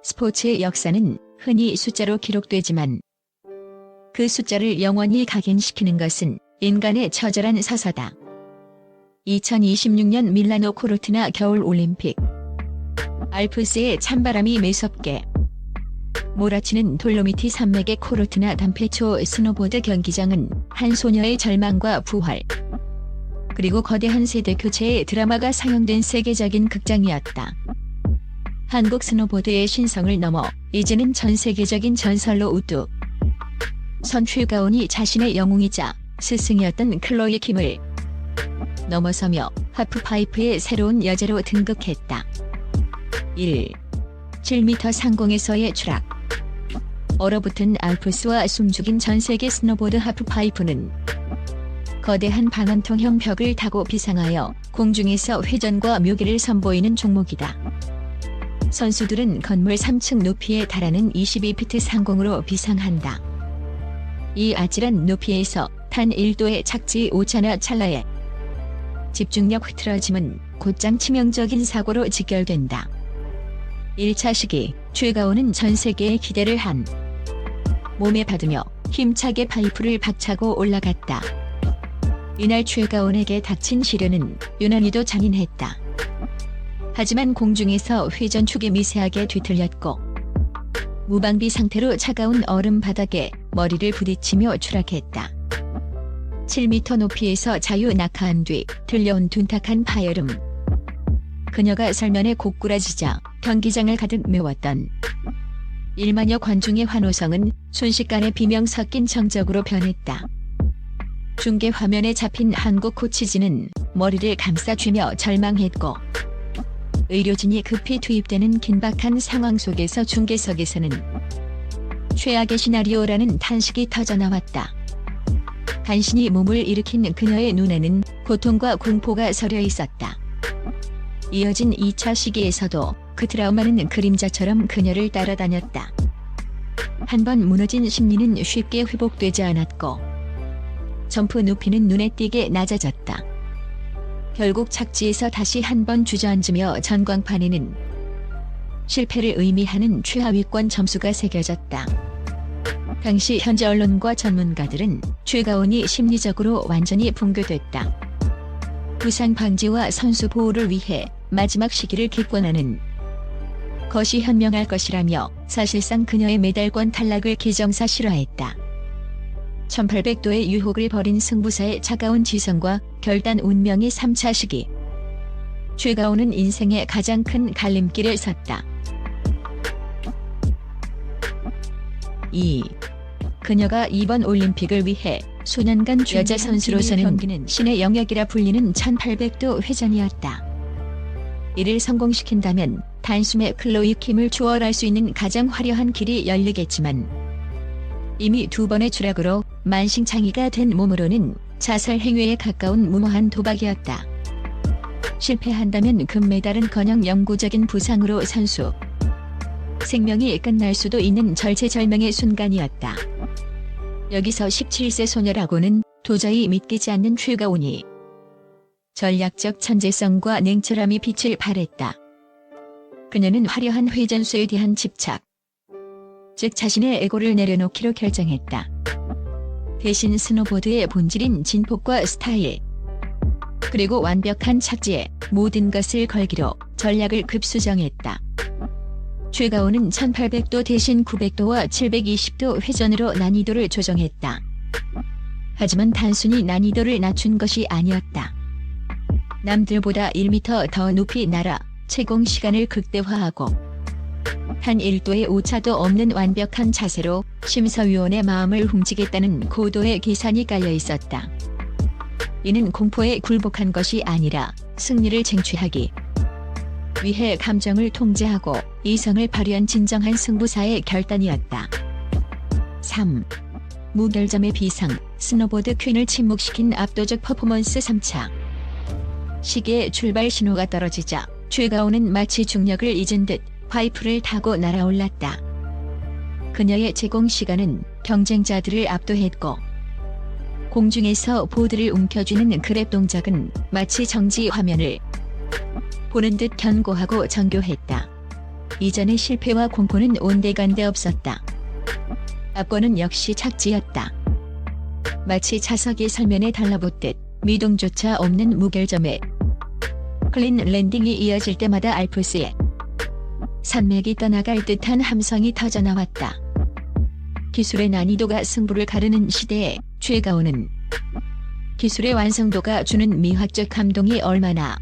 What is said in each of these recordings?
스포츠의 역사는 흔히 숫자로 기록되지만 그 숫자를 영원히 각인시키는 것은 인간의 처절한 서사다. 2026년 밀라노 코르티나 겨울올림픽. 알프스의 찬바람이 매섭게 몰아치는 돌로미티 산맥의 코르티나 단페초 스노보드 경기장은 한 소녀의 절망과 부활, 그리고 거대한 세대 교체의 드라마가 상영된 세계적인 극장이었다. 한국 스노보드의 신성을 넘어 이제는 전 세계적인 전설로 우뚝 선 최가온이 자신의 영웅이자 스승이었던 클로이 킴을 넘어서며 하프파이프의 새로운 여제로 등극했다. 1. 7m 상공에서의 추락. 얼어붙은 알프스와 숨죽인 전세계 스노보드 하프파이프는 거대한 방한통형 벽을 타고 비상하여 공중에서 회전과 묘기를 선보이는 종목이다. 선수들은 건물 3층 높이에 달하는 22피트 상공으로 비상한다. 이 아찔한 높이에서 단 1도의 착지 오차나 찰나에 집중력 흐트러짐은 곧장 치명적인 사고로 직결된다. 1차 시기, 최가온은 전 세계의 기대를 한 몸에 받으며 힘차게 파이프를 박차고 올라갔다. 이날 최가온에게 닥친 시련은 유난히도 잔인했다. 하지만 공중에서 회전축이 미세하게 뒤틀렸고 무방비 상태로 차가운 얼음 바닥에 머리를 부딪히며 추락했다. 7m 높이에서 자유 낙하한 뒤 들려온 둔탁한 파열음. 그녀가 설면에 고꾸라지자 경기장을 가득 메웠던 1만여 관중의 환호성은 순식간에 비명 섞인 정적으로 변했다. 중계 화면에 잡힌 한국 코치진은 머리를 감싸쥐며 절망했고 의료진이 급히 투입되는 긴박한 상황 속에서 중계석에서는 최악의 시나리오라는 탄식이 터져나왔다. 간신히 몸을 일으킨 그녀의 눈에는 고통과 공포가 서려 있었다. 이어진 2차 시기에서도 그 트라우마는 그림자처럼 그녀를 따라다녔다. 한 번 무너진 심리는 쉽게 회복되지 않았고 점프 높이는 눈에 띄게 낮아졌다. 결국 착지에서 다시 한 번 주저앉으며 전광판에는 실패를 의미하는 최하위권 점수가 새겨졌다. 당시 현지 언론과 전문가들은 최가온이 심리적으로 완전히 붕괴됐다. 부상 방지와 선수 보호를 위해 마지막 시기를 기권하는 것이 현명할 것이라며 사실상 그녀의 메달권 탈락을 기정사실화했다. 1800도의 유혹을 벌인 승부사의 차가운 지성과 결단 운명의 3차 시기. 최가온은 인생의 가장 큰 갈림길을 섰다. 2. 그녀가 이번 올림픽을 위해 소년간 여자 선수로서는 신의 영역이라 불리는 1800도 회전이었다. 이를 성공시킨다면 단숨에 클로이 킴을 초월할 수 있는 가장 화려한 길이 열리겠지만 이미 2번의 추락으로 만신창이가 된 몸으로는 자살 행위에 가까운 무모한 도박이었다. 실패한다면 금메달은커녕 영구적인 부상으로 선수 생명이 끝날 수도 있는 절체절명의 순간이었다. 여기서 17세 소녀라고는 도저히 믿기지 않는 최가온이 전략적 천재성과 냉철함이 빛을 발했다. 그녀는 화려한 회전수에 대한 집착, 즉 자신의 에고를 내려놓기로 결정했다. 대신 스노보드의 본질인 진폭과 스타일, 그리고 완벽한 착지에 모든 것을 걸기로 전략을 급수정했다. 최가온은 1800도 대신 900도와 720도 회전으로 난이도를 조정했다. 하지만 단순히 난이도를 낮춘 것이 아니었다. 남들보다 1m 더 높이 날아 채공 시간을 극대화하고 단 1도의 오차도 없는 완벽한 자세로 심사위원의 마음을 훔치겠다는 고도의 계산이 깔려 있었다. 이는 공포에 굴복한 것이 아니라 승리를 쟁취하기 위해 감정을 통제하고 이성을 발휘한 진정한 승부사의 결단이었다. 3. 무결점의 비상, 스노보드 퀸을 침묵시킨 압도적 퍼포먼스. 3차 시기의 출발 신호가 떨어지자 최가온은 마치 중력을 잊은 듯 파이프를 타고 날아올랐다. 그녀의 제공 시간은 경쟁자들을 압도했고 공중에서 보드를 움켜쥐는 그랩 동작은 마치 정지 화면을 보는 듯 견고하고 정교했다. 이전의 실패와 공포는 온데간데 없었다. 앞권은 역시 착지였다. 마치 자석이 설면에 달라붙듯 미동조차 없는 무결점에 클린 랜딩이 이어질 때마다 알프스에 산맥이 떠나갈 듯한 함성이 터져나왔다. 기술의 난이도가 승부를 가르는 시대에 최가온은 기술의 완성도가 주는 미학적 감동이 얼마나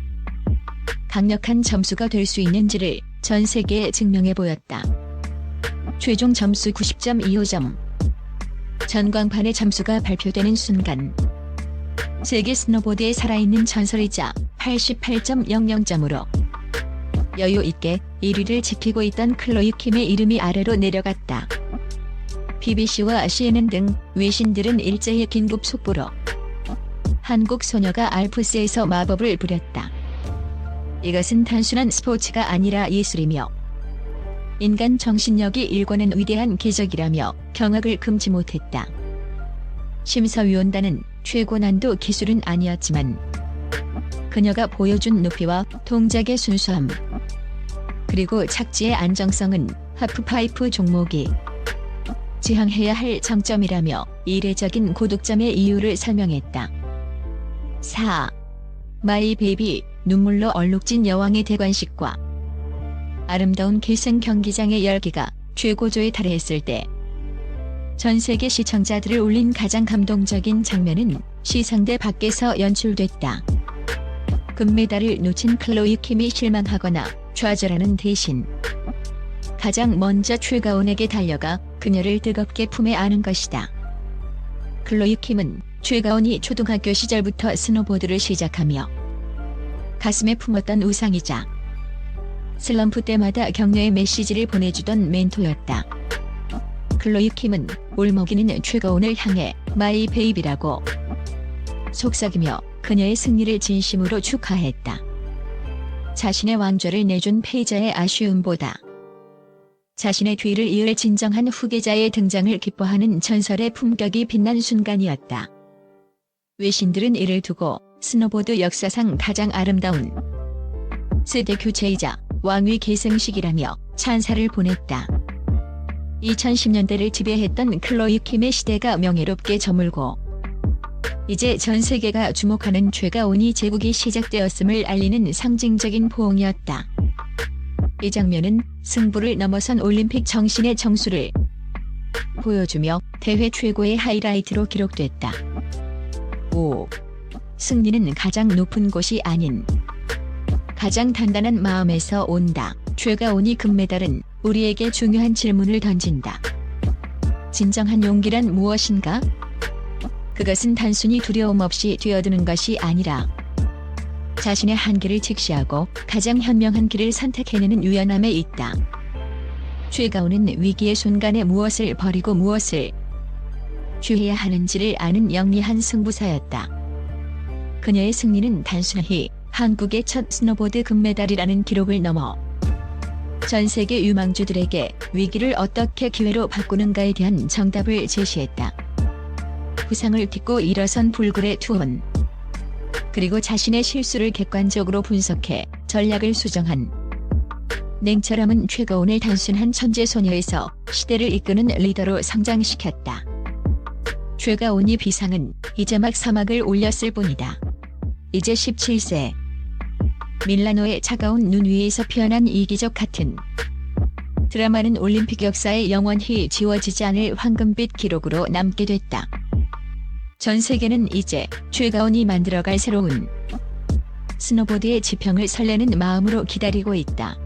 강력한 점수가 될 수 있는지를 전 세계에 증명해 보였다. 최종 점수 90.25점. 전광판의 점수가 발표되는 순간 세계 스노보드의 살아있는 전설이자 88.00점으로 여유 있게 1위를 지키고 있던 클로이 킴의 이름이 아래로 내려갔다. BBC와 CNN 등 외신들은 일제히 긴급 속보로 한국 소녀가 알프스에서 마법을 부렸다. 이것은 단순한 스포츠가 아니라 예술이며 인간 정신력이 일궈낸 위대한 기적이라며 경악을 금치 못했다. 심사위원단은 최고 난도 기술은 아니었지만 그녀가 보여준 높이와 동작의 순수함 그리고 착지의 안정성은 하프파이프 종목이 지향해야 할 정점이라며 이례적인 고득점의 이유를 설명했다. 4. 마이 베이비 눈물로 얼룩진 여왕의 대관식과 아름다운 계승 경기장의 열기가 최고조에 달했을 때 전 세계 시청자들을 울린 가장 감동적인 장면은 시상대 밖에서 연출됐다. 금메달을 놓친 클로이 킴이 실망하거나 좌절하는 대신 가장 먼저 최가온에게 달려가 그녀를 뜨겁게 품에 안은 것이다. 클로이 킴은 최가온이 초등학교 시절부터 스노보드를 시작하며 가슴에 품었던 우상이자 슬럼프 때마다 격려의 메시지를 보내주던 멘토였다. 클로이 킴은 울먹이는 최가온을 향해 마이 베이비라고 속삭이며 그녀의 승리를 진심으로 축하했다. 자신의 왕좌를 내준 패자의 아쉬움보다 자신의 뒤를 이을 진정한 후계자의 등장을 기뻐하는 전설의 품격이 빛난 순간이었다. 외신들은 이를 두고 스노보드 역사상 가장 아름다운 세대 교체이자 왕위 계승식이라며 찬사를 보냈다. 2010년대를 지배했던 클로이 킴의 시대가 명예롭게 저물고 이제 전 세계가 주목하는 최가온이 제국이 시작되었음을 알리는 상징적인 포옹이었다. 이 장면은 승부를 넘어선 올림픽 정신의 정수를 보여주며 대회 최고의 하이라이트로 기록됐다. 5. 승리는 가장 높은 곳이 아닌 가장 단단한 마음에서 온다. 최가온이 금메달은 우리에게 중요한 질문을 던진다. 진정한 용기란 무엇인가? 그것은 단순히 두려움 없이 뛰어드는 것이 아니라 자신의 한계를 직시하고 가장 현명한 길을 선택해내는 유연함에 있다. 최가온은 위기의 순간에 무엇을 버리고 무엇을 취해야 하는지를 아는 영리한 승부사였다. 그녀의 승리는 단순히 한국의 첫 스노보드 금메달이라는 기록을 넘어 전 세계 유망주들에게 위기를 어떻게 기회로 바꾸는가에 대한 정답을 제시했다. 부상을 딛고 일어선 불굴의 투혼 그리고 자신의 실수를 객관적으로 분석해 전략을 수정한 냉철함은 최가온을 단순한 천재 소녀에서 시대를 이끄는 리더로 성장시켰다. 최가온이 비상은 이제 막 사막을 올렸을 뿐이다. 이제 17세. 밀라노의 차가운 눈 위에서 피어난 이기적 같은 드라마는 올림픽 역사에 영원히 지워지지 않을 황금빛 기록으로 남게 됐다. 전 세계는 이제 최가온이 만들어갈 새로운 스노보드의 지평을 설레는 마음으로 기다리고 있다.